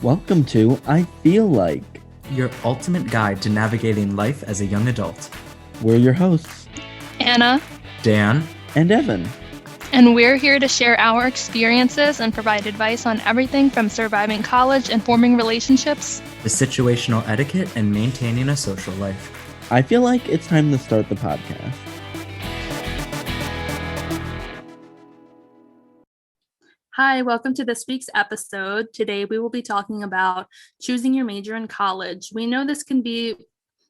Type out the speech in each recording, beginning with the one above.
Welcome to I Feel Like. Your ultimate guide to navigating life as a young adult. We're your hosts, Anna, Dan, and Evan. and we're here to share our experiences and provide advice on everything from surviving college and forming relationships the situational etiquette and maintaining a social life. I feel like it's time to start the podcast. Hi, welcome to this week's episode. Today we will be talking about choosing your major in college. We know this can be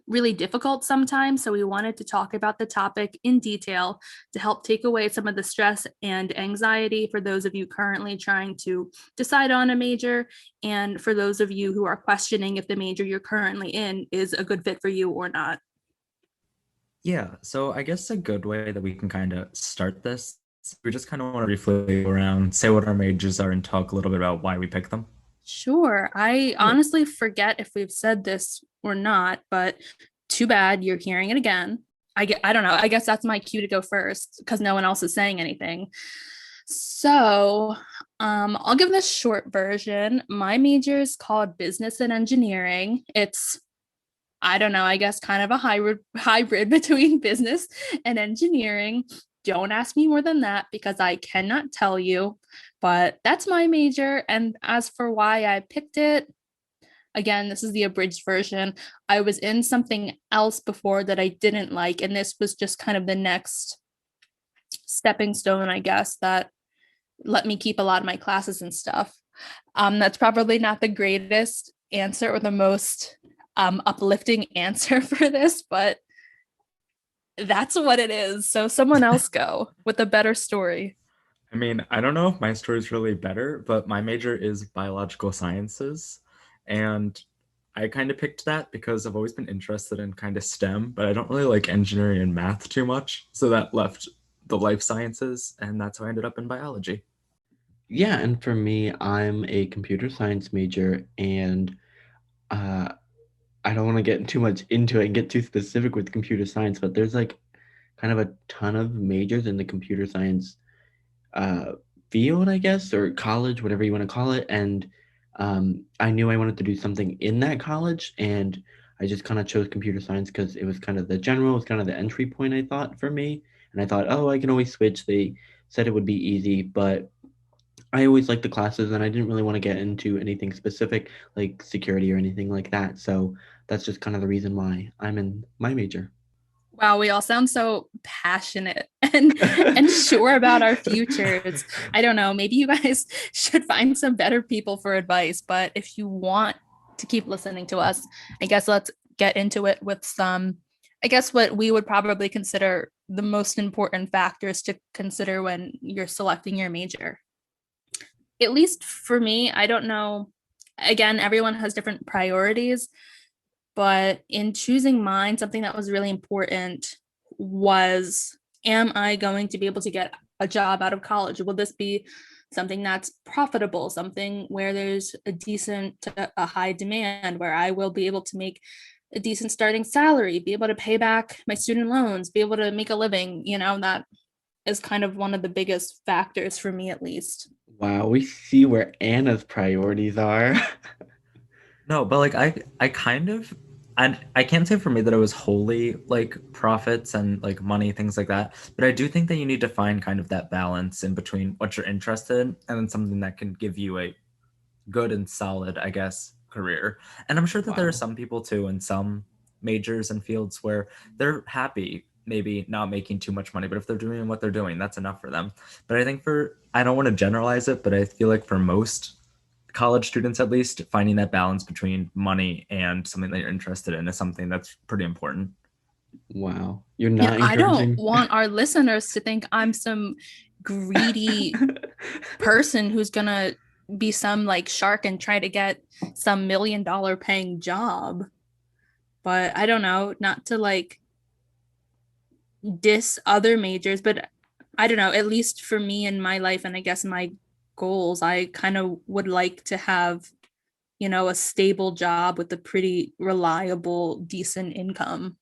really difficult sometimes, so we wanted to talk about the topic in detail to help take away some of the stress and anxiety for those of you currently trying to decide on a major, and for those of you who are questioning if the major you're currently in is a good fit for you or not. Yeah, so I guess a good way that we can kind of start this, we just kind of want to briefly go around, say what our majors are, and talk a little bit about why we pick them. Sure. I honestly forget if we've said this or not, but too bad you're hearing it again. I don't know. I guess that's my cue to go first because no one else is saying anything. So, I'll give this short version. My major is called business and engineering. It's I don't know, I guess kind of a hybrid between business and engineering. Don't ask me more than that because I cannot tell you, but that's my major. And as for why I picked it, again, this is the abridged version. I was in something else before that I didn't like, and this was just kind of the next stepping stone, I guess, that let me keep a lot of my classes and stuff. That's probably not the greatest answer or the most uplifting answer for this, but that's what it is. So someone else go with a better story. I mean, I don't know if my story is really better, but my major is biological sciences. And I kind of picked that because I've always been interested in kind of STEM, but I don't really like engineering and math too much. So that left the life sciences, and that's how I ended up in biology. Yeah, and for me, I'm a computer science major, and uh, I don't want to get too much into it and get too specific with computer science, but there's like kind of a ton of majors in the computer science uh, field, I guess, or college, whatever you want to call it. And I knew I wanted to do something in that college, and I just kind of chose computer science because it was kind of the general, it was kind of the entry point, I thought, for me. And I thought, oh, I can always switch. They said it would be easy, but I always liked the classes, and I didn't really want to get into anything specific like security or anything like that. So that's just kind of the reason why I'm in my major. Wow, we all sound so passionate and sure about our futures. I don't know, maybe you guys should find some better people for advice, but if you want to keep listening to us, I guess let's get into it with some, I guess what we would probably consider the most important factors to consider when you're selecting your major. At least for me, I don't know. Again, everyone has different priorities, but in choosing mine, something that was really important was, am I going to be able to get a job out of college? Will this be something that's profitable, something where there's a decent, a high demand, where I will be able to make a decent starting salary, be able to pay back my student loans, be able to make a living? That is kind of one of the biggest factors for me, at least. Wow, we see where Anna's priorities are. No, but like I kind of and I can't say for me that it was wholly like profits and like money, things like that. But I do think that you need to find kind of that balance in between what you're interested in and then something that can give you a good and solid, I guess, career. And I'm sure that there are Wow. some people too in some majors and fields where they're happy maybe not making too much money, but if they're doing what they're doing, that's enough for them. But I think I don't want to generalize it, but I feel like for most college students at least, finding that balance between money and something that you're interested in is something that's pretty important. Wow. You're Yeah, not I don't encouraging. want our listeners to think I'm some greedy person who's gonna be some like shark and try to get some $1 million paying job. But I don't know, not to like diss other majors, but I don't know, at least for me in my life and I guess my goals, I kind of would like to have, a stable job with a pretty reliable, decent income.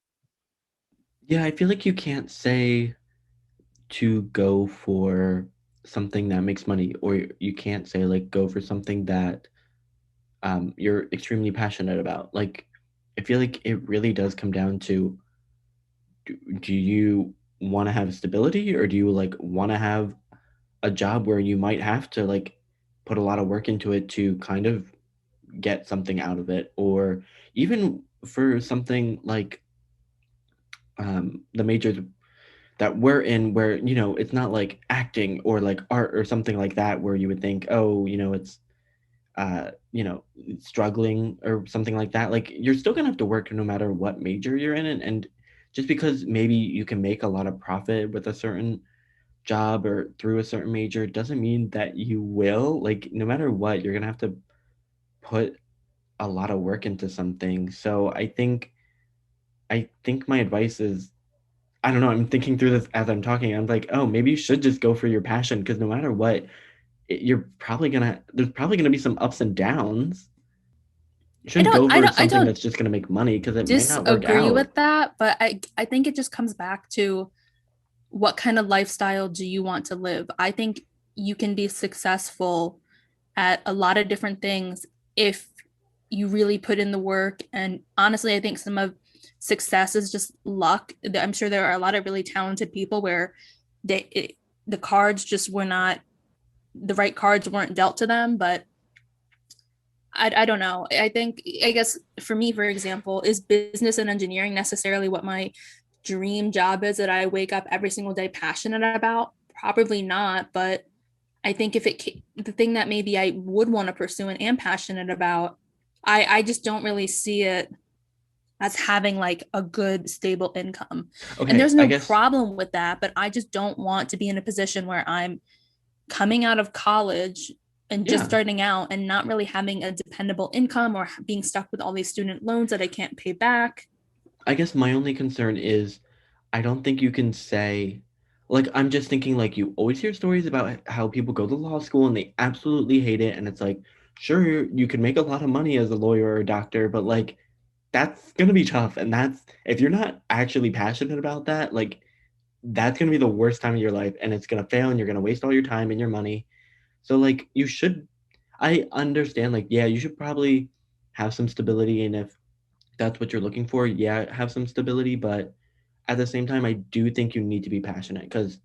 Yeah, I feel like you can't say to go for something that makes money, or you can't say like go for something that you're extremely passionate about. Like, I feel like it really does come down to, do you want to have stability, or do you like want to have a job where you might have to like put a lot of work into it to kind of get something out of it, or even for something like the majors that we're in, where it's not like acting or like art or something like that, where you would think, oh, it's uh you know struggling or something like that. Like, you're still gonna have to work no matter what major you're in, and just because maybe you can make a lot of profit with a certain job or through a certain major doesn't mean that you will. Like, no matter what, you're gonna have to put a lot of work into something. So I think my advice is, I don't know, I'm thinking through this as I'm talking. I'm like, oh, maybe you should just go for your passion, because no matter what, there's probably gonna be some ups and downs. You I shouldn't don't go I for don't I something don't that's just gonna make money, because it might not work disagree out. with that, but I think it just comes back to what kind of lifestyle do you want to live? I think you can be successful at a lot of different things if you really put in the work. And honestly, I think some of success is just luck. I'm sure there are a lot of really talented people where the cards just were not, the right cards weren't dealt to them. But I don't know. I guess for me, for example, is business and engineering necessarily what my dream job is that I wake up every single day passionate about? Probably not. But I think if the thing that maybe I would want to pursue and am passionate about, I just don't really see it as having like a good stable income. And Okay, there's I no guess. problem with that, but I just don't want to be in a position where I'm coming out of college and just Yeah, starting out and not really having a dependable income, or being stuck with all these student loans that I can't pay back. I guess my only concern is, I don't think you can say, like, I'm just thinking, like, you always hear stories about how people go to law school and they absolutely hate it, and it's like, sure, you can make a lot of money as a lawyer or a doctor, but like, that's gonna be tough, and that's, if you're not actually passionate about that, like, that's gonna be the worst time of your life, and it's gonna fail, and you're gonna waste all your time and your money. So like, you should, I understand, like, yeah, you should probably have some stability, and if that's what you're looking for, yeah, have some stability, but at the same time, I do think you need to be passionate, because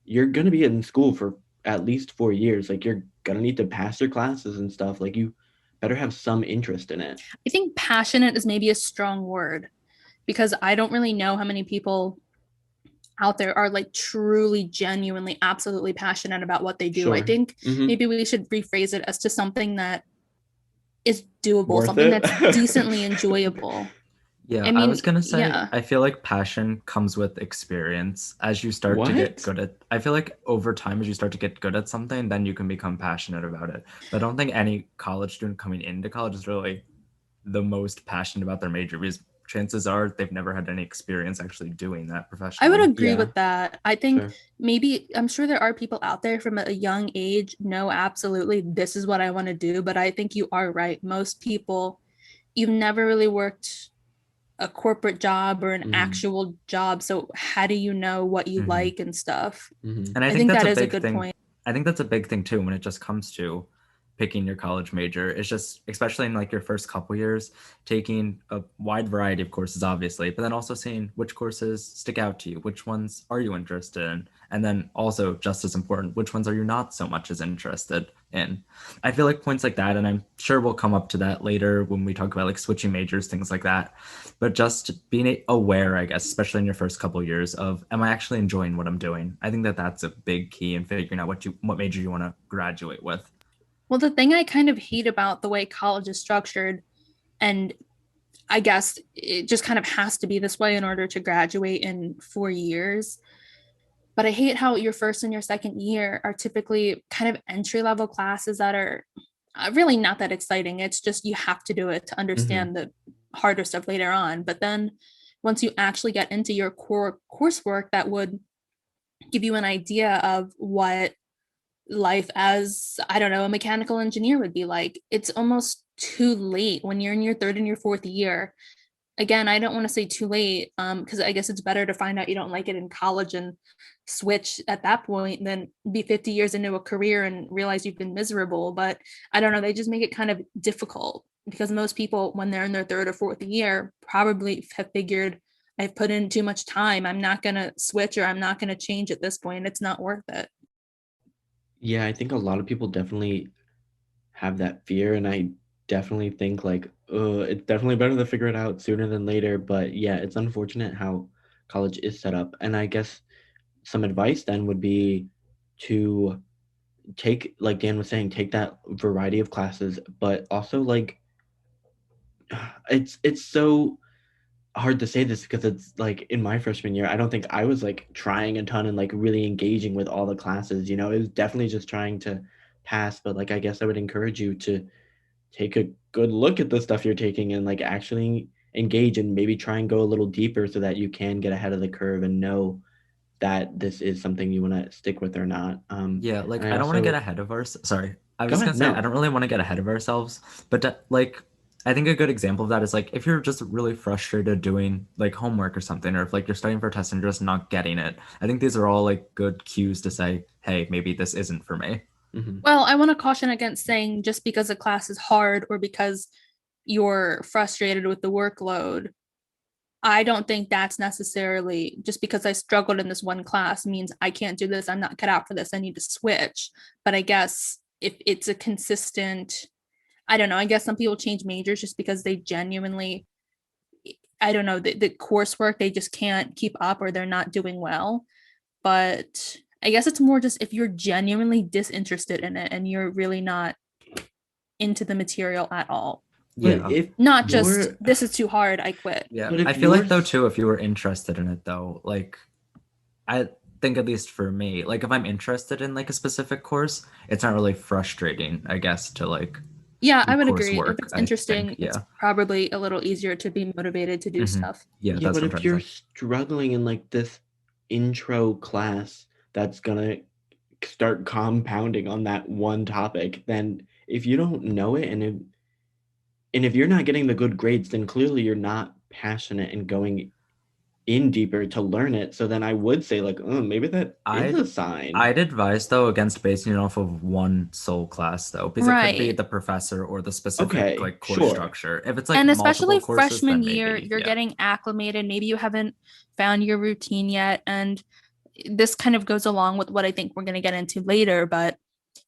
you're gonna be in school for at least 4 years. Like, you're gonna need to pass your classes and stuff. Like, you better have some interest in it. I think passionate is maybe a strong word, because I don't really know how many people out there are like truly, genuinely, absolutely passionate about what they do. I Sure. think Mm-hmm. maybe we should rephrase it as to something that is doable, Worth something it. that's decently enjoyable. Yeah, I I was mean, gonna say, yeah. I feel like passion comes with experience. As you start to get What? good at, I feel like over time, as you start to get good at something, then you can become passionate about it. But I don't think any college student coming into college is really the most passionate about their major, because chances are they've never had any experience actually doing that I would professionally. agree Yeah, with that. I think sure. maybe, I'm sure there are people out there from a young age, no, absolutely, this is what I want to do. But I think you are right. Most people, you've never really worked a corporate job or an Mm-hmm. actual job. So how do you know what you Mhm. like and stuff? Mm-hmm. And I I think think that's that a is a big good thing. point. I think that's a big thing too when it just comes to picking your college major. It's just, especially in like your first couple years, taking a wide variety of courses, obviously, but then also seeing which courses stick out to you, which ones are you interested in, and then also just as important, which ones are you not so much as interested in. I feel like points like that, and I'm sure we'll come up to that later when we talk about like switching majors, things like that. But just being aware, I guess, especially in your first couple of years of, am I actually enjoying what I'm doing? I think that that's a big key in figuring out what major you want to graduate with. Well, the thing I kind of hate about the way college is structured, and I guess it just kind of has to be this way in order to graduate in 4 years. But I hate how your first and your second year are typically kind of entry level classes that are really not that exciting. It's just you have to do it to Mm-hmm. understand the harder stuff later on. But then once you actually get into your core coursework that would give you an idea of what life as, I don't know, a mechanical engineer would be like, it's almost too late when you're in your third and your fourth year. again, I don't want to say too late, because I guess it's better to find out you don't like it in college and switch at that point than be 50 years into a career and realize you've been miserable. But I don't know, they just make it kind of difficult because most people, when they're in their third or fourth year, probably have figured I've put in too much time. I'm not going to switch or I'm not going to change at this point. It's not worth it. Yeah, I think a lot of people definitely have that fear, and I definitely think like, it's definitely better to figure it out sooner than later. But yeah, it's unfortunate how college is set up. And I guess some advice then would be to take, like Dan was saying, take that variety of classes, but also like it's so hard to say this because it's like in my freshman year, I don't think I was like trying a ton and like really engaging with all the classes, you know. It was definitely just trying to pass, but like I guess I would encourage you to take a good look at the stuff you're taking and like actually engage and maybe try and go a little deeper so that you can get ahead of the curve and know that this is something you want to stick with or not. Yeah, And like I I don't want to get also ahead of us. Sorry. I was go just ahead. gonna say I No. don't really want to get ahead of ourselves, but like I think a good example of that is like if you're just really frustrated doing like homework or something, or if like you're studying for a test and you're just not getting it. I think these are all like good cues to say, hey, maybe this isn't for me. Hmm. Well, I want to caution against saying just because a class is hard or because you're frustrated with the workload, I don't think that's necessarily just because I struggled in this one class means I can't do this. I'm not cut out for this. I need to switch. But I guess if it's a consistent, I don't know, I guess some people change majors just because they genuinely, I don't know, the coursework, they just can't keep up or they're not doing well. But I guess it's more just if you're genuinely disinterested in it and you're really not into the material at all. But Yeah. if Not just you're this is too hard, I quit. Yeah. but I if feel like you're though too, if you were interested in it though, like I think at least for me, like if I'm interested in like a specific course, it's not really frustrating, I guess, to like Yeah, do I would agree. If coursework, it's I think. interesting, it's Yeah. probably a little easier to be motivated to do Hmm. stuff. Yeah, Yeah, that's but what I'm if trying to you're say. struggling in like this intro class that's gonna start compounding on that one topic, then if you don't know it and if you're not getting the good grades, then clearly you're not passionate and going in deeper to learn it. So then I would say like, oh, maybe that is I'd a sign. I'd advise though against basing it off of one sole class though, because it could be Right. the professor or the specific Okay, like course sure. structure. If it's like And multiple especially courses, freshman then year, maybe, you're yeah. getting acclimated. Maybe you haven't found your routine yet. And this kind of goes along with what I think we're going to get into later. But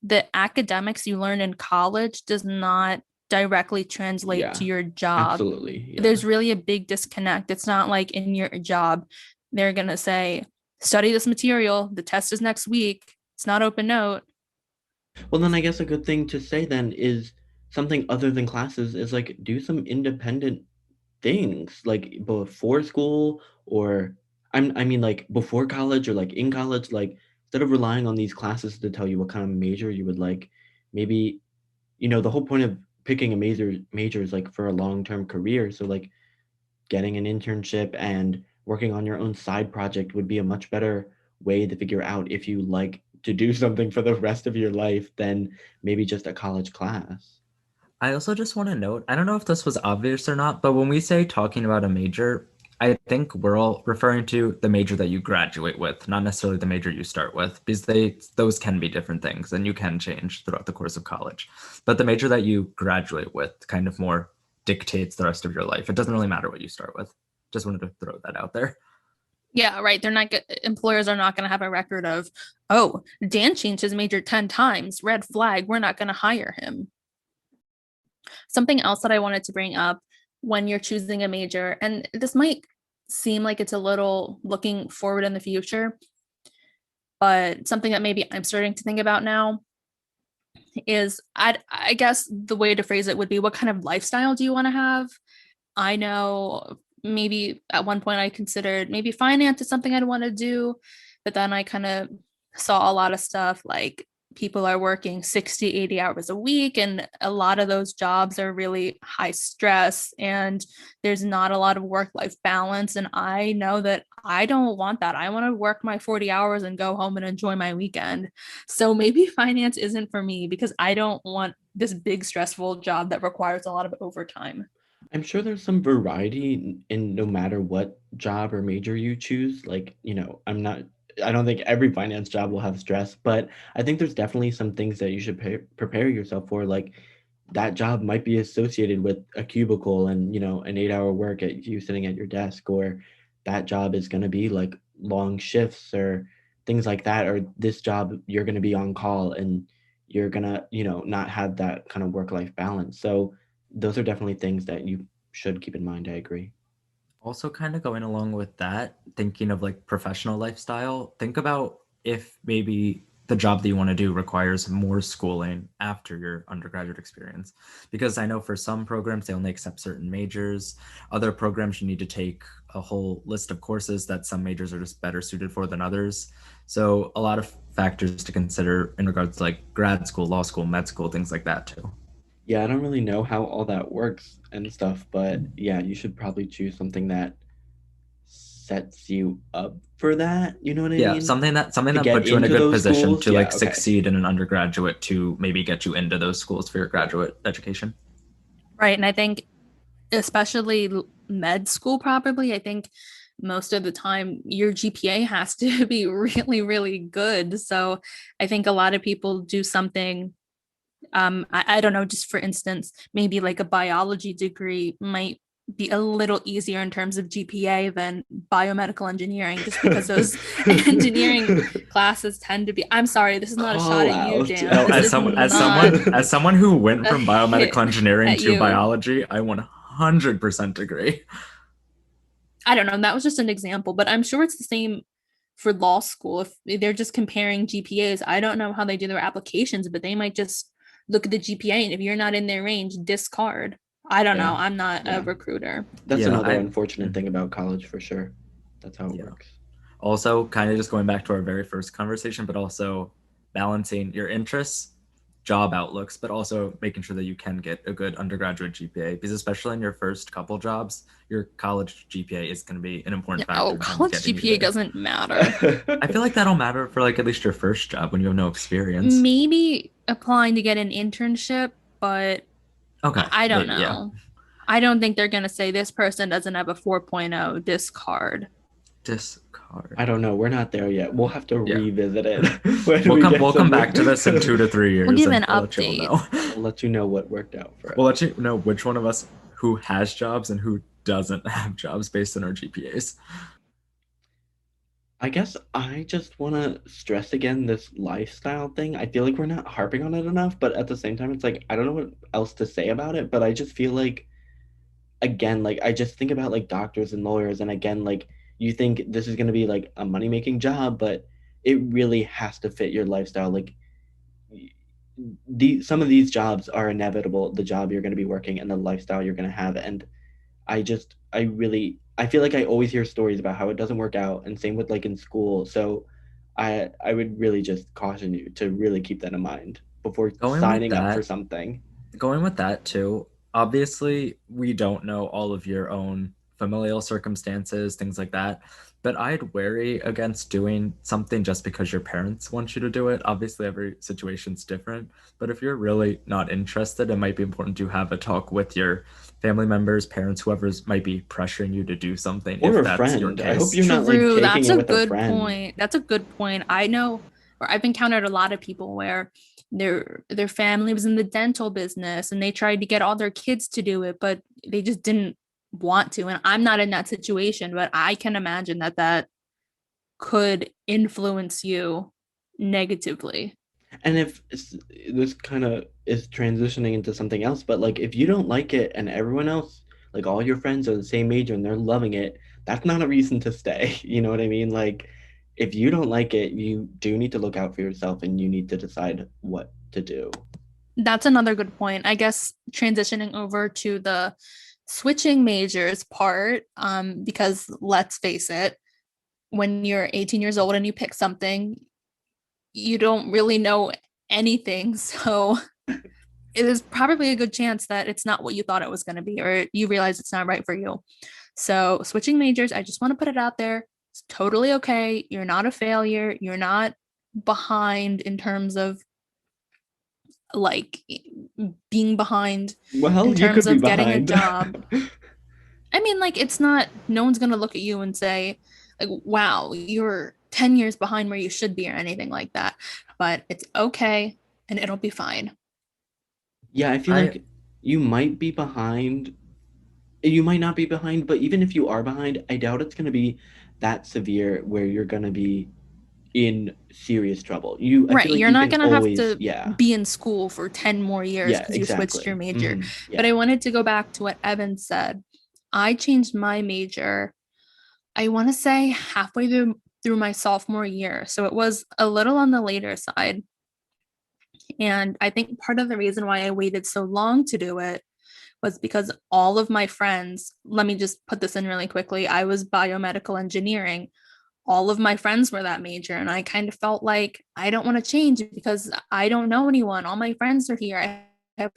the academics you learn in college does not directly translate Yeah, to your job. absolutely. Yeah. There's really a big disconnect. It's not like in your job, they're going to say, study this material. The test is next week. It's not open note. Well, then I guess a good thing to say then is something other than classes is like do some independent things like before school or I mean like before college or like in college, like instead of relying on these classes to tell you what kind of major you would like, maybe the whole point of picking a major is like for a long-term career. So like getting an internship and working on your own side project would be a much better way to figure out if you like to do something for the rest of your life than maybe just a college class. I also just want to note, I don't know if this was obvious or not, but when we say talking about a major, I think we're all referring to the major that you graduate with, not necessarily the major you start with, because those can be different things and you can change throughout the course of college. But the major that you graduate with kind of more dictates the rest of your life. It doesn't really matter what you start with. Just wanted to throw that out there. Yeah, right. They're not employers are not going to have a record of, oh, Dan changed his major 10 times. Red flag. We're not going to hire him. Something else that I wanted to bring up when you're choosing a major, and this might seem like it's a little looking forward in the future, but something that maybe I'm starting to think about now is I guess the way to phrase it would be what kind of lifestyle do you want to have? I know maybe at one point I considered maybe finance is something I'd want to do, but then I kind of saw a lot of stuff like people are working 60, 80 hours a week, and a lot of those jobs are really high stress and there's not a lot of work life balance. And I know that I don't want that. I want to work my 40 hours and go home and enjoy my weekend. So maybe finance isn't for me because I don't want this big stressful job that requires a lot of overtime. I'm sure there's some variety in no matter what job or major you choose. Like, I don't think every finance job will have stress, but I think there's definitely some things that you should prepare yourself for. Like, that job might be associated with a cubicle and, an 8-hour work at you sitting at your desk, or that job is going to be like long shifts or things like that. Or this job, you're going to be on call and you're going to, not have that kind of work-life balance. So, those are definitely things that you should keep in mind. I agree. Also, kind of going along with that, thinking of like professional lifestyle, think about if maybe the job that you want to do requires more schooling after your undergraduate experience. Because I know for some programs, they only accept certain majors. Other programs, you need to take a whole list of courses that some majors are just better suited for than others. So, a lot of factors to consider in regards to like grad school, law school, med school, things like that too. Yeah, I don't really know how all that works and stuff, but yeah, you should probably choose something that sets you up for that. You know what I Yeah, mean? something that Get puts you in a into good those position schools. to Yeah, like okay. succeed in an undergraduate to maybe get you into those schools for your graduate education. Right. And I think, especially med school, probably, I think most of the time your GPA has to be really, really good. So I think a lot of people do something. I don't know, just for instance, maybe like a biology degree might be a little easier in terms of GPA than biomedical engineering, just because those engineering classes tend to be. I'm sorry, this is not a shot Call at you, out. Dan. No, This as is someone as not someone as someone who went a from biomedical hit engineering at to you. biology, I 100% agree. I don't know. That was just an example, but I'm sure it's the same for law school. If they're just comparing GPAs, I don't know how they do their applications, but they might just look at the GPA, and if you're not in their range, discard. I don't know. Yeah, I'm not a yeah. recruiter. That's Yeah, another unfortunate thing about college for sure. That's how it yeah. works. Also, kind of just going back to our very first conversation, but also balancing your interests, job outlooks, but also making sure that you can get a good undergraduate GPA, because especially in your first couple jobs, your college GPA is going to be an important Oh, factor in terms of college getting you GPA there. doesn't matter. I feel like that'll matter for like at least your first job when you have no experience. Maybe applying to get an internship, but Okay, I don't maybe, yeah. know. I don't think they're going to say this person doesn't have a 4.0, discard. Discard. I don't know. We're not there yet. We'll have to Yeah. revisit it when We'll we come get we'll come something. back to this in 2 to 3 We'll years give and an we'll let you all update. know. We'll let you know what worked out for us. We'll let you know which one of us who has jobs and who doesn't have jobs based on our GPAs. I guess I just want to stress again this lifestyle thing. I feel like we're not harping on it enough, but at the same time, it's like I don't know what else to say about it. But I just feel like, again, like I just think about like doctors and lawyers, and again, like you think this is going to be like a money making job, but it really has to fit your lifestyle. Like some of these jobs are inevitable. The job you're going to be working and the lifestyle you're going to have, and I feel like I always hear stories about how it doesn't work out, and same with like in school. So I would really just caution you to really keep that in mind before Going with signing up for that, something. going with that too, obviously we don't know all of your own familial circumstances, things like that. But I'd wary against doing something just because your parents want you to do it. Obviously, every situation's different. But if you're really not interested, it might be important to have a talk with your family members, parents, whoever's might be pressuring you to do something Or if a that's your friend. I hope case. you're not like True. taking That's it a with a good friend. point. That's a good point. I know, or I've encountered a lot of people where their family was in the dental business and they tried to get all their kids to do it, but they just didn't want to. And I'm not in that situation, but I can imagine that that could influence you negatively. And if this kind of is transitioning into something else, but like if you don't like it and everyone else, like all your friends are the same age and they're loving it, that's not a reason to stay. You know what I mean? Like if you don't like it, you do need to look out for yourself and you need to decide what to do. That's another good point. I guess transitioning over to the switching majors part, because let's face it, when you're 18 years old and you pick something, you don't really know anything. So it is probably a good chance that it's not what you thought it was going to be, or you realize it's not right for you. So switching majors, I just want to put it out there. It's totally okay. You're not a failure. You're not behind in terms of like being behind Well, in you terms could be of getting a behind. job. I mean, like, it's not, no one's going to look at you and say, like, wow, you're 10 years behind where you should be or anything like that. But it's okay and it'll be fine. Yeah, I feel I like you might be behind. You might not be behind, but even if you are behind, I doubt it's going to be that severe where you're going to be in serious trouble. I Right. feel like You're you not can going to have always, to yeah, be in school for 10 more years yeah, because you switched your exactly. major. But Yeah. I wanted to go back to what Evan said. I changed my major, I want to say halfway through my sophomore year. So it was a little on the later side. And I think part of the reason why I waited so long to do it was because all of my friends, let me just put this in really quickly. I was biomedical engineering. All of my friends were that major. And I kind of felt like I don't want to change because I don't know anyone. All my friends are here. I have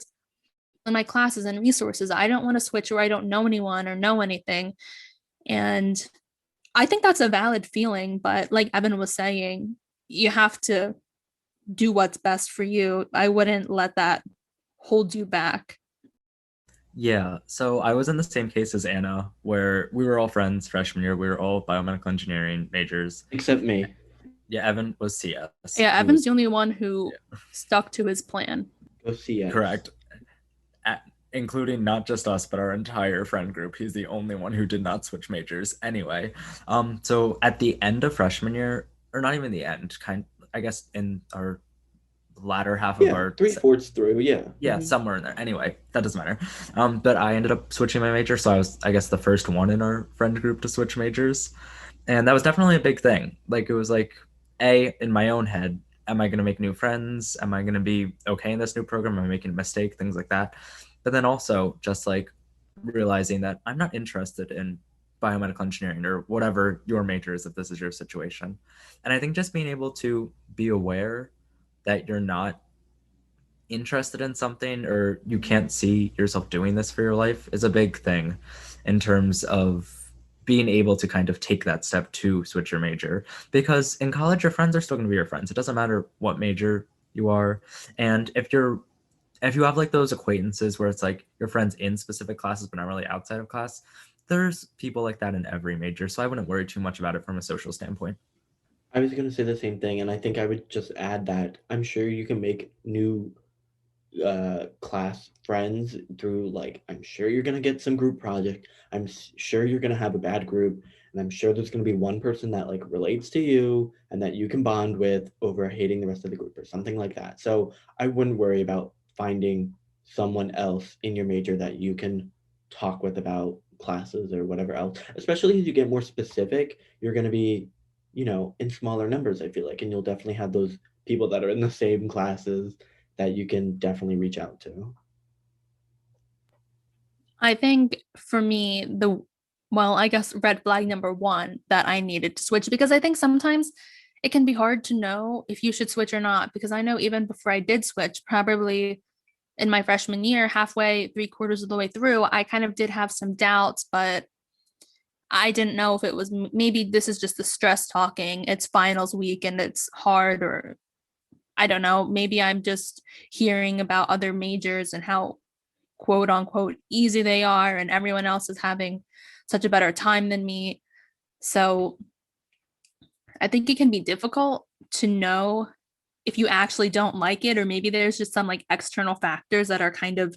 my classes and resources. I don't want to switch where I don't know anyone or know anything. And I think that's a valid feeling. But like Evan was saying, you have to do what's best for you. I wouldn't let that hold you back. Yeah, so I was in the same case as Anna, where we were all friends freshman year. We were all biomedical engineering majors. Except me. Yeah, Evan was CS. Yeah, He Evan's was the only one who stuck to his plan. Go CS. correct, including not just us, but our entire friend group. He's the only one who did not switch majors. Anyway, so at the end of freshman year, or not even the end, I guess in our latter half of Yeah, our three-fourths through. Yeah. yeah, somewhere in there. Anyway, that doesn't matter. But I ended up switching my major, so I was, I guess, the first one in our friend group to switch majors, and that was definitely a big thing. Like it was like, in my own head, am I going to make new friends? Am I going to be okay in this new program? Am I making a mistake? Things like that. But then also just like realizing that I'm not interested in biomedical engineering or whatever your major is if this is your situation. And I think just being able to be aware that you're not interested in something or you can't see yourself doing this for your life is a big thing in terms of being able to kind of take that step to switch your major, because in college your friends are still going to be your friends. It doesn't matter what major you are. And if you have like those acquaintances where it's like your friends in specific classes but not really outside of class, there's people like that in every major, so I wouldn't worry too much about it from a social standpoint. I was gonna say the same thing, and I think I would just add that I'm sure you can make new class friends through, like, I'm sure you're gonna get some group project. Sure you're gonna have a bad group, and I'm sure there's gonna be one person that like relates to you and that you can bond with over hating the rest of the group or something like that. So I wouldn't worry about finding someone else in your major that you can talk with about classes or whatever else. Especially as you get more specific, you're gonna be, in smaller numbers, I feel like, and you'll definitely have those people that are in the same classes that you can definitely reach out to. I think for me, well, I guess red flag number one that I needed to switch because I think sometimes it can be hard to know if you should switch or not. Because I know even before I did switch, probably in my freshman year, halfway, three-quarters of the way through, I kind of did have some doubts, but I didn't know if it was maybe this is just the stress talking. It's finals week and it's hard, or I don't know. Maybe I'm just hearing about other majors and how quote unquote easy they are, and everyone else is having such a better time than me. So I think it can be difficult to know if you actually don't like it, or maybe there's just some like external factors that are kind of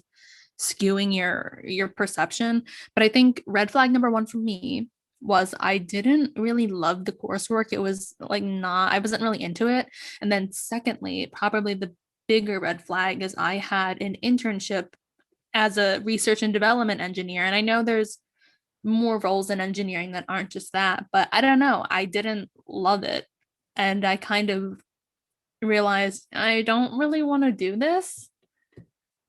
skewing your perception. But I think red flag number one for me was I didn't really love the coursework. It was like not, I wasn't really into it. And then secondly, probably the bigger red flag is I had an internship as a research and development engineer. And I know there's more roles in engineering that aren't just that, but I don't know. I didn't love it. And I kind of realized I don't really want to do this.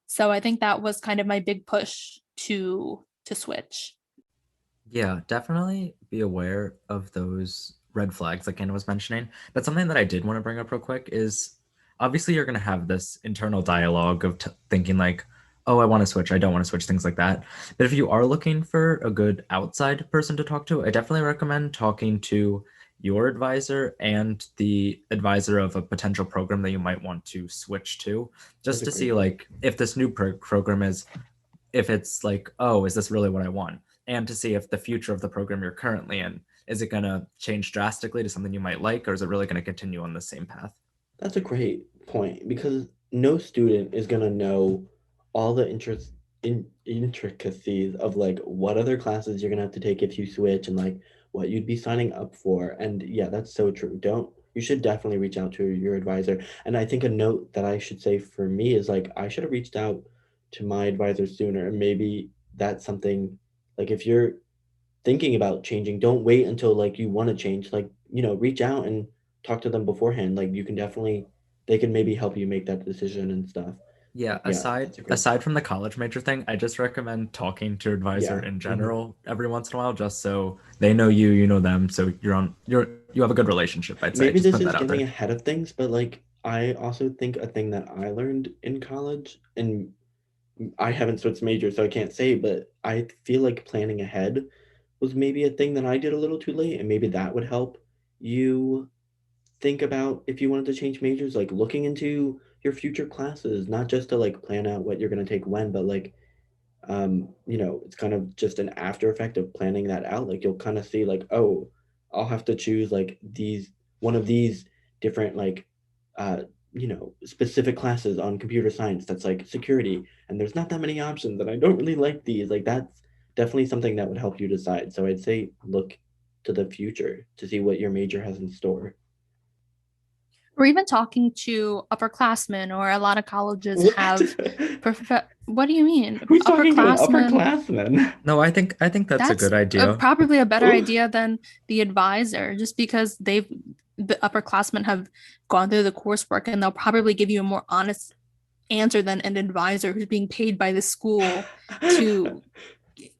So I think that was kind of my big push to switch. Yeah, definitely be aware of those red flags like Anna was mentioning. But something that I did want to bring up real quick is obviously you're going to have this internal dialogue of thinking like, oh, I want to switch, I don't want to switch, things like that. But if you are looking for a good outside person to talk to, I definitely recommend talking to your advisor and the advisor of a potential program that you might want to switch to, just to see like if this new program is, if it's like, oh, is this really what I want? And to see if the future of the program you're currently in, is it going to change drastically to something you might like, or is it really going to continue on the same path? That's a great point, because no student is going to know all the intricacies of like what other classes you're going to have to take if you switch, and like what you'd be signing up for. And yeah, that's so true. You should definitely reach out to your advisor. And I think a note that I should say for me is like, I should have reached out to my advisor sooner. And maybe that's something, like, if you're thinking about changing, don't wait until like you want to change. Like, reach out and talk to them beforehand. Like, you can definitely, they can maybe help you make that decision and stuff. Yeah, Yeah, that's a great aside from the college major thing, I just recommend talking to your advisor Yeah. in Mhm. general every once in a while, just so they know you, you know them, so you have a good relationship. I'd say Maybe just this put is that out getting there. ahead of things, but like, I also think a thing that I learned in college, and I haven't switched majors, so I can't say, but I feel like planning ahead was maybe a thing that I did a little too late, and maybe that would help you think about if you wanted to change majors, like looking into your future classes, not just to like plan out what you're going to take when, but like, it's kind of just an after effect of planning that out. Like, you'll kind of see like, oh, I'll have to choose like one of these different like, uh, specific classes on computer science that's like security, and there's not that many options, and I don't really like these. Like, that's definitely something that would help you decide. So I'd say look to the future to see what your major has in store. Or even talking to upperclassmen, or a lot of colleges What? have what do you mean? Who's talking to an Upperclassmen, upperclassman? No, I think that's a that's good idea. probably a better idea than the advisor, just because the upperclassmen have gone through the coursework, and they'll probably give you a more honest answer than an advisor who's being paid by the school to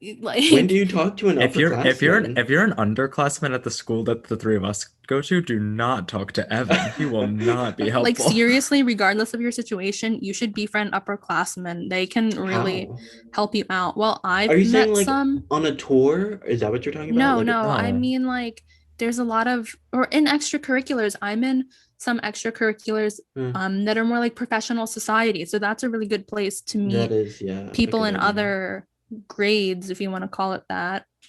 When do like you talk to an If you're if you're an upperclassman? if you're an underclassman at the school that the three of us go to, do not talk to Evan. He will not be like helpful. seriously, regardless of your situation, you should befriend upperclassmen. They can really How? help you out. Well, Are I've you saying met like some. on a tour? Is that what you're talking about? No, Like, no, I No. mean like there's a lot of, or in extracurriculars. I'm in some extracurriculars hmm, that are more like professional society. So that's a really good place to that meet is, yeah, a people good in idea. other grades, if you want to call it that, to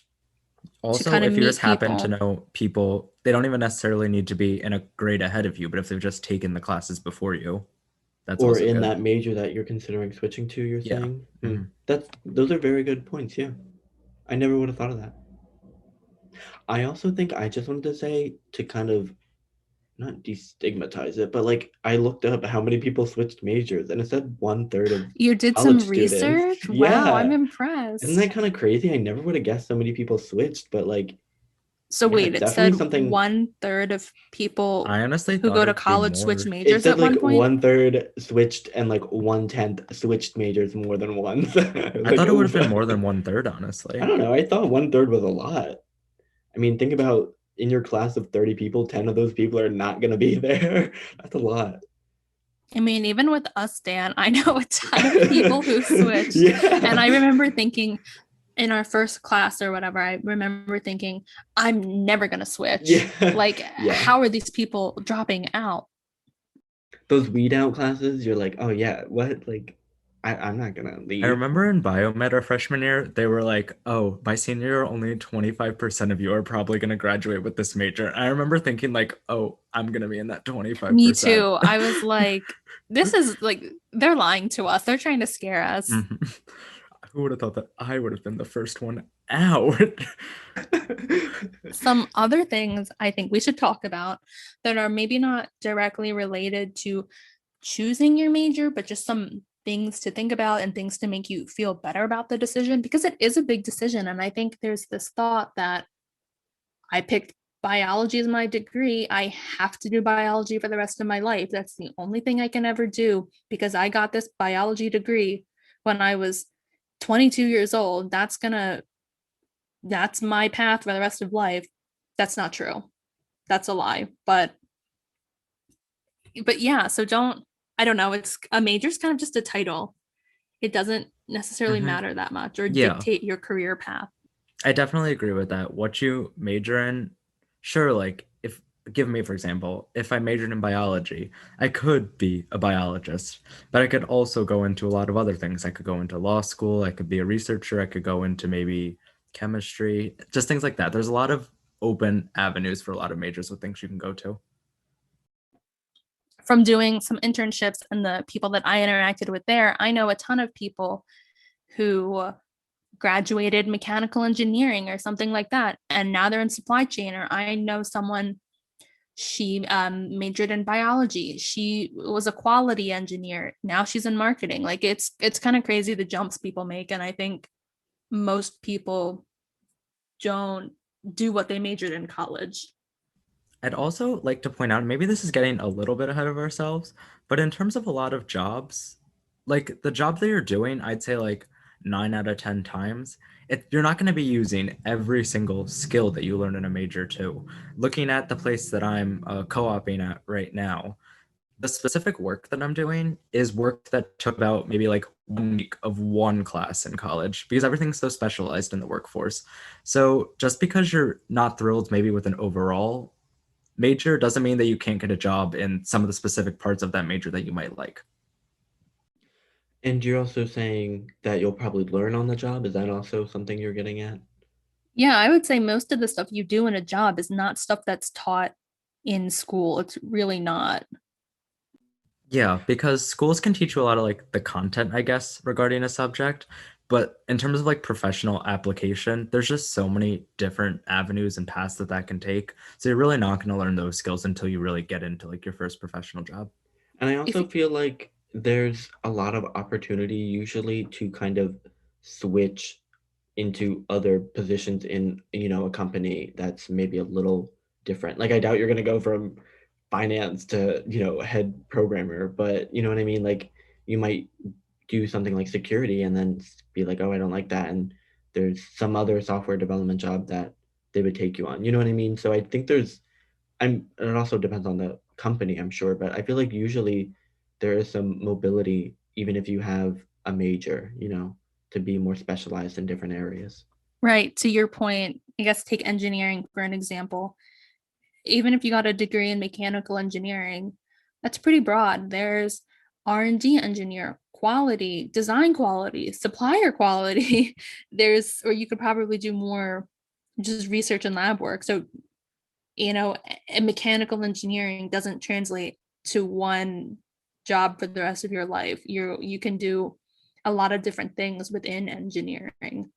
Also, kind of if you just meet happen to people. know people, they don't even necessarily need to be in a grade ahead of you, but if they've just taken the classes before you, that's Or also in good. that major that you're considering switching to, you're Yeah. saying? Hmm. Mhm. Those are very good points, yeah. I never would have thought of that. I also think I just wanted to say, to kind of not destigmatize it, but like, I looked up how many people switched majors, and it said 1/3 of You did college some students. research? Wow, I'm Yeah. Isn't that impressed. kind of crazy? I never would have guessed so many people switched, but like, So yeah, wait, it's it definitely said something. 1/3 of people I honestly who thought go it to would be college switch more. It majors said at like one point. 1/3 switched and like 1/10 switched majors more than once. I was I like, thought it would oh, have been more than 1/3, I honestly. don't know. I thought 1/3 was a lot. I mean, think about, in your class of 30 people, 10 of those people are not going to be there. That's a lot. I mean, even with us, Dan, I know a ton of people who switched. And Yeah. I remember thinking in our first class or whatever, I remember thinking, I'm never going to switch. Yeah. Like, Yeah. how are these people dropping out? Those weed out classes, you're like, oh, yeah, what? Like, I'm not going to I leave. remember in biomed our freshman year, they were like, "Oh, by senior year, only 25% of you are probably going to graduate with this major." I remember thinking like, "Oh, I'm going to be in that Me 25%." too. I was like, this is like, they're lying to us. They're trying to scare us. Mhm. Who would have thought that I would have been the first one out? Some other things I think we should talk about that are maybe not directly related to choosing your major, but just some things to think about and things to make you feel better about the decision, because it is a big decision. And I think there's this thought that I picked biology as my degree. I have to do biology for the rest of my life. That's the only thing I can ever do because I got this biology degree when I was 22 years old. That's my path for the rest of life. That's not true. That's a lie. But yeah, so I don't know, it's a major's kind of just a title. It doesn't necessarily Mhm. matter that much or Yeah, dictate your career path. I definitely agree with that. What you major in sure, like if give me for example, if I majored in biology, I could be a biologist, but I could also go into a lot of other things. I could go into law school, I could be a researcher, I could go into maybe chemistry, just things like that. There's a lot of open avenues for a lot of majors with things you can go to. From doing some internships and the people that I interacted with there, I know a ton of people who graduated mechanical engineering or something like that, and now they're in supply chain. Or I know someone, she majored in biology, she was a quality engineer, now she's in marketing. Like it's kind of crazy the jumps people make, and I think most people don't do what they majored in college. I'd also like to point out, maybe this is getting a little bit ahead of ourselves, but in terms of a lot of jobs, like the job that you're doing, I'd say like 9 out of 10 times, you're not going to be using every single skill that you learn in a major too. Looking at the place that I'm co-oping at right now, the specific work that I'm doing is work that took about maybe like 1 week of one class in college because everything's so specialized in the workforce. So just because you're not thrilled maybe with an overall major doesn't mean that you can't get a job in some of the specific parts of that major that you might like. And you're also saying that you'll probably learn on the job. Is that also something you're getting at? Yeah, I would say most of the stuff you do in a job is not stuff that's taught in school. It's really not. Yeah, because schools can teach you a lot of like the content, I guess, regarding a subject. But in terms of like professional application, there's just so many different avenues and paths that can take. So you're really not going to learn those skills until you really get into like your first professional job. And I If also feel like there's a lot of opportunity usually to kind of switch into other positions in, a company that's maybe a little different. Like I doubt you're going to go from finance to, head programmer, but you know what I mean? Like you might do something like security and then be like, "Oh, I don't like that." And there's some other software development job that they would take you on. You know what I mean? So I think it also depends on the company, I'm sure, but I feel like usually there is some mobility even if you have a major, to be more specialized in different areas. Right, to your point, I guess take engineering for an example. Even if you got a degree in mechanical engineering, that's pretty broad. There's R&D engineer, quality, design quality, supplier quality. Or you could probably do more just research and lab work. So, a mechanical engineering doesn't translate to one job for the rest of your life. You can do a lot of different things within engineering.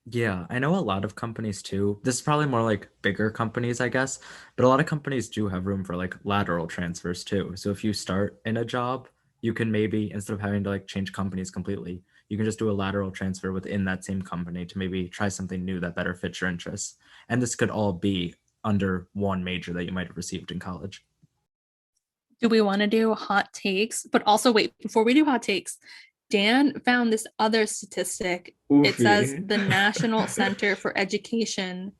Yeah, I know a lot of companies too. This is probably more like bigger companies, I guess, but a lot of companies do have room for like lateral transfers too. So if you start in a job, you can maybe instead of having to like change companies completely, you can just do a lateral transfer within that same company to maybe try something new that better fits your interests. And this could all be under one major that you might have received in college. Do we want to do hot takes? But also, wait, before we do hot takes, Dan found this other statistic. It says Oofy. the National Center for Education,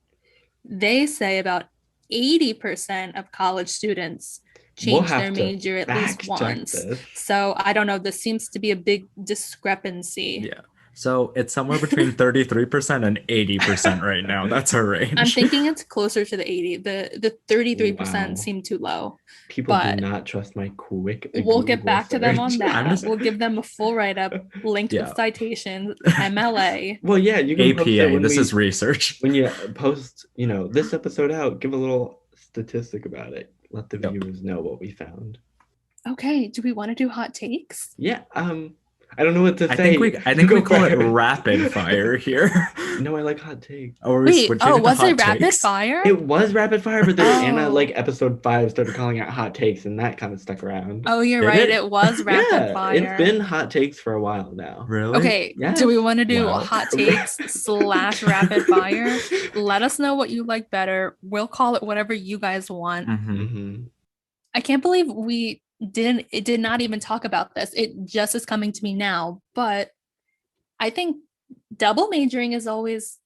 they say about 80% of college students We'll change their have to major at least fact check once. this. So I don't know. This seems to be a big discrepancy. Yeah. So it's somewhere between 33% and 80% right now. That's our range. I'm thinking it's closer to the 80. The 33% Wow. seem too low. People do But not trust my quick we'll get Google back to them on search. that. We'll give them a full write-up linked Yeah. with citations, MLA. Well, yeah, you can post it APA, when this is research. when you post, this episode out, give a little statistic about it. Let the Yep. viewers know what we found. Okay, do we want to do hot takes? Yeah, I don't know what to I say. think we Go call it first. rapid fire here. No, I like hot takes. Or are we Wait, switching into was hot it rapid takes? fire? It was rapid fire, but then Anna, Oh. like episode 5, started calling it hot takes, and that kind of stuck around. Oh, you're Did right. it? It was rapid Yeah, fire. it's been hot takes for a while now. Really? Okay, Yes. do we want to do Wow. hot takes / rapid fire? Let us know what you like better. We'll call it whatever you guys want. Mhm. Mm-hmm. I can't believe it did not even talk about this. It just is coming to me now, but I think double majoring is always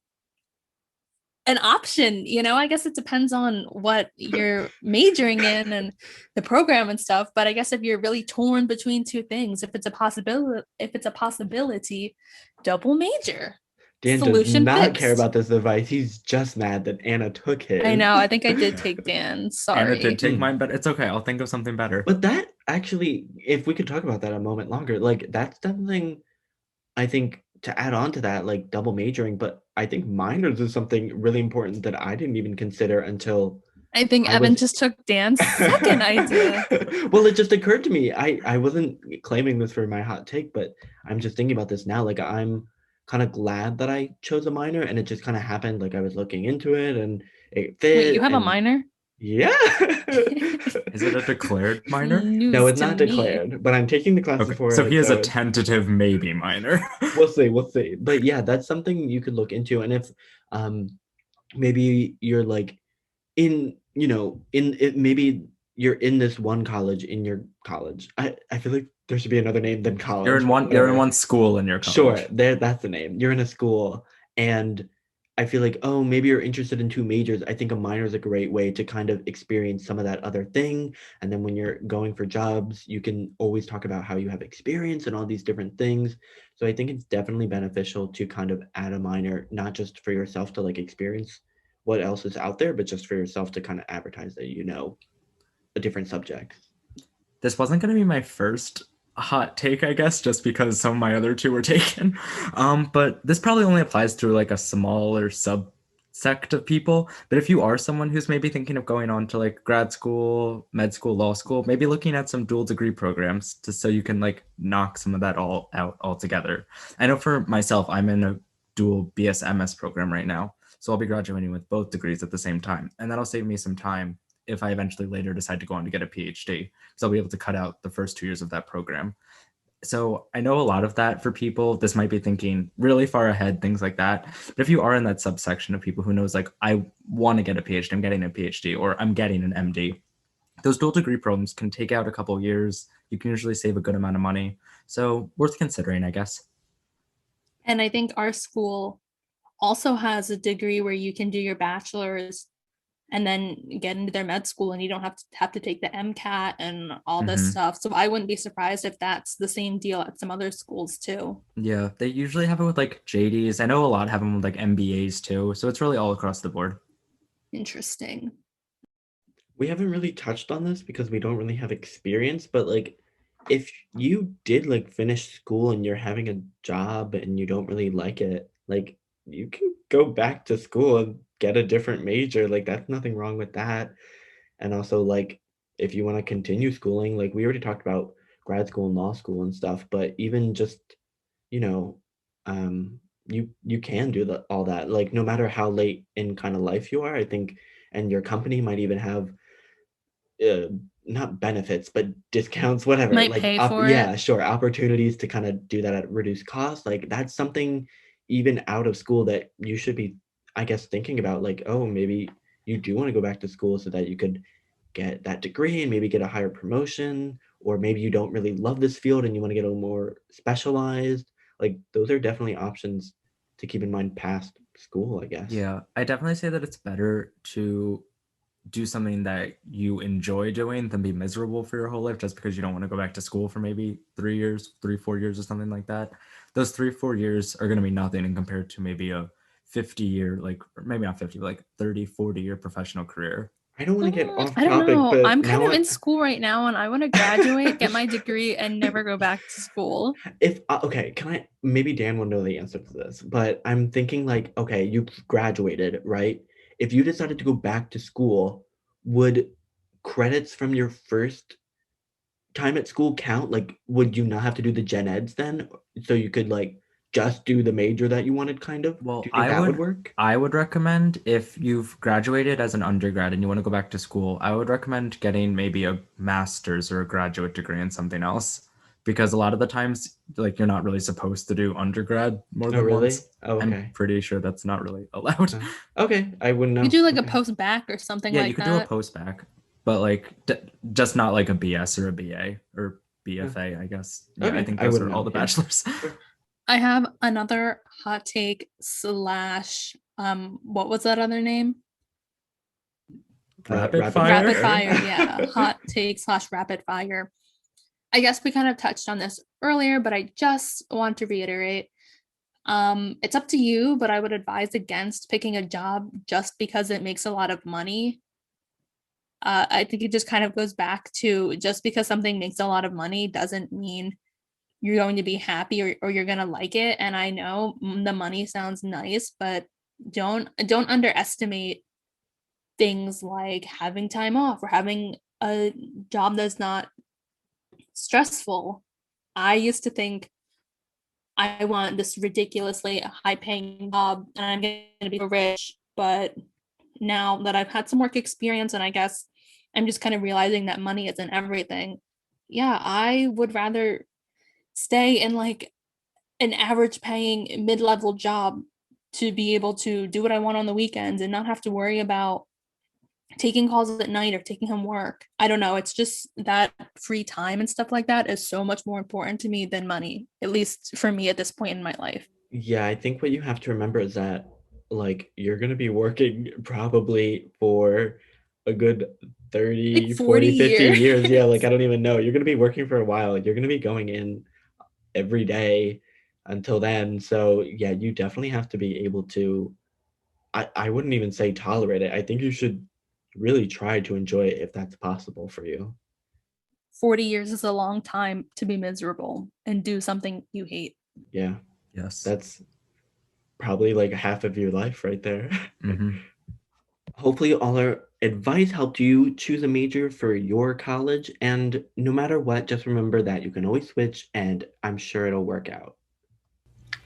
an option. I guess it depends on what you're majoring in and the program and stuff, but I guess if you're really torn between two things, if it's a possibility, double major. Dan does Solution not care fixed. about this advice. He's just mad that Anna took his. I know. I think I did take Dan. Anna did Sorry. take mine, but it's okay. I'll think of something better. But that actually, if we could talk about that a moment longer, like that's something I think to add on to that, like double majoring, but I think minors is something really important that I didn't even consider until I think I Evan was just took Dan's second idea. Well, it just occurred to me. I wasn't claiming this for my hot take, but I'm just thinking about this now. Like I'm kind of glad that I chose a minor and it just kind of happened. Like I was looking into it and it Wait, you fit have a and minor? yeah. Is it a declared minor? No, News it's to not me. declared, but I'm taking the classes Okay, for so it. he is a it's- tentative maybe minor. we'll see, we'll see. But yeah, that's something you could look into. And if um maybe you're like in in it, maybe you're in this one college in your college. I feel like there should be another name than You're college, in but one. You're in whatever. one school in your Sure, college. that's the name. You're in a school and I feel like, oh, maybe you're interested in two majors. I think a minor is a great way to kind of experience some of that other thing. And then when you're going for jobs, you can always talk about how you have experience and all these different things. So I think it's definitely beneficial to kind of add a minor, not just for yourself to like experience what else is out there, but just for yourself to kind of advertise that you know a different subject. This wasn't going to be my first hot take, I guess, just because some of my other two were taken. But this probably only applies to like a smaller subsect of people. But if you are someone who's maybe thinking of going on to like grad school, med school, law school, maybe looking at some dual degree programs just so you can like knock some of that all out altogether. I know for myself, I'm in a dual BS-MS program right now. So I'll be graduating with both degrees at the same time. And that'll save me some time if I eventually later decide to go on to get a PhD, because I'll be able to cut out the first 2 years of that program. So I know a lot of that for people. This might be thinking really far ahead, things like that. But if you are in that subsection of people who knows like, I want to get a PhD, I'm getting a PhD, or I'm getting an MD, those dual degree programs can take out a couple of years. You can usually save a good amount of money. So worth considering, I guess. And I think our school also has a degree where you can do your bachelor's and then get into their med school and you don't have to take the MCAT and all this stuff. So I wouldn't be surprised if that's the same deal at some other schools too. Yeah, they usually have it with like JDs. I know a lot have them with like MBAs too. So it's really all across the board. Interesting. We haven't really touched on this because we don't really have experience, but like if you did like finish school and you're having a job and you don't really like it, like you can go back to school and get a different major. Like that's nothing wrong with that. And also like if you want to continue schooling, like we already talked about grad school and law school and stuff, but even just, you know, you can do all that. Like no matter how late in kind of life you are, I think, and your company might even have uh, not benefits, but discounts, whatever. Might Like, pay for yeah, it. sure, opportunities to kind of do that at reduced cost. Like, that's something even out of school that you should be, I guess, thinking about. Like, oh, maybe you do want to go back to school so that you could get that degree and maybe get a higher promotion, or maybe you don't really love this field and you want to get a little more specialized. Like, those are definitely options to keep in mind past school, I guess. Yeah, I definitely say that it's better to do something that you enjoy doing than be miserable for your whole life just because you don't want to go back to school for maybe 3 years, 4 years or something like that. Those 3 4 years are going to be nothing in compared to maybe a 50 year, like, or maybe not 50, but like 30, 40 year professional career. I don't want to get off I don't topic, know. but I'm kind now of in school right now and I want to graduate, get my degree, and never go back to school. if okay, can I maybe Dan will know the answer to this, but I'm thinking like, okay, you graduated, right? If you decided to go back to school, would credits from your first time at school count? Like, would you not have to do the gen eds then? So you could like just do the major that you wanted, kind of? Well, Do you think that would work? I would recommend if you've graduated as an undergrad and you want to go back to school, I would recommend getting maybe a master's or a graduate degree in something else. Because a lot of the times, like you're not really supposed to do undergrad more Oh, than really? once. Oh, I'm okay. pretty sure that's not really allowed. Okay, I wouldn't know. You do like a Okay. post back or something Yeah, like you could do a that. post back, but like just not like a BS or a BA or BFA, I guess. Yeah, Okay, I think I those wouldn't are all know, the yeah. bachelors. Sure. I have another hot take slash what was that other name? Rapid Rapid fire. Rapid fire, yeah. Hot take slash rapid fire. I guess we kind of touched on this earlier, but I just want to reiterate It's up to you, but I would advise against picking a job just because it makes a lot of money. I think it just kind of goes back to just because something makes a lot of money doesn't mean you're going to be happy or you're going to like it. And I know the money sounds nice, but don't underestimate things like having time off or having a job that's not stressful. I used to think I want this ridiculously high paying job and I'm going to be rich. But now that I've had some work experience and I guess I'm just kind of realizing that money isn't everything. Yeah, I would rather stay in like an average paying mid level job to be able to do what I want on the weekends and not have to worry about taking calls at night or taking home work. I don't know. It's just that free time and stuff like that is so much more important to me than money, at least for me at this point in my life. Yeah, I think what you have to remember is that like you're going to be working probably for a good 30, Like 40 40, 50 years. years. Yeah, like I don't even know. You're going to be working for a while. Like, you're going to be going in every day until then. So, yeah, you definitely have to be able to I wouldn't even say tolerate it. I think you should really try to enjoy it if that's possible for you. 40 years is a long time to be miserable and do something you hate. Yeah, Yes. that's probably like half of your life right there. Mhm. Hopefully, all our advice helped you choose a major for your college. And no matter what, just remember that you can always switch, and I'm sure it'll work out.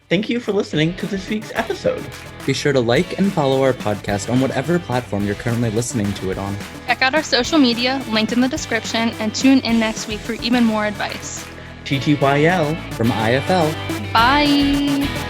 Thank you for listening to this week's episode. Be sure to like and follow our podcast on whatever platform you're currently listening to it on. Check out our social media linked in the description and tune in next week for even more advice. TTYL. From IFL. Bye.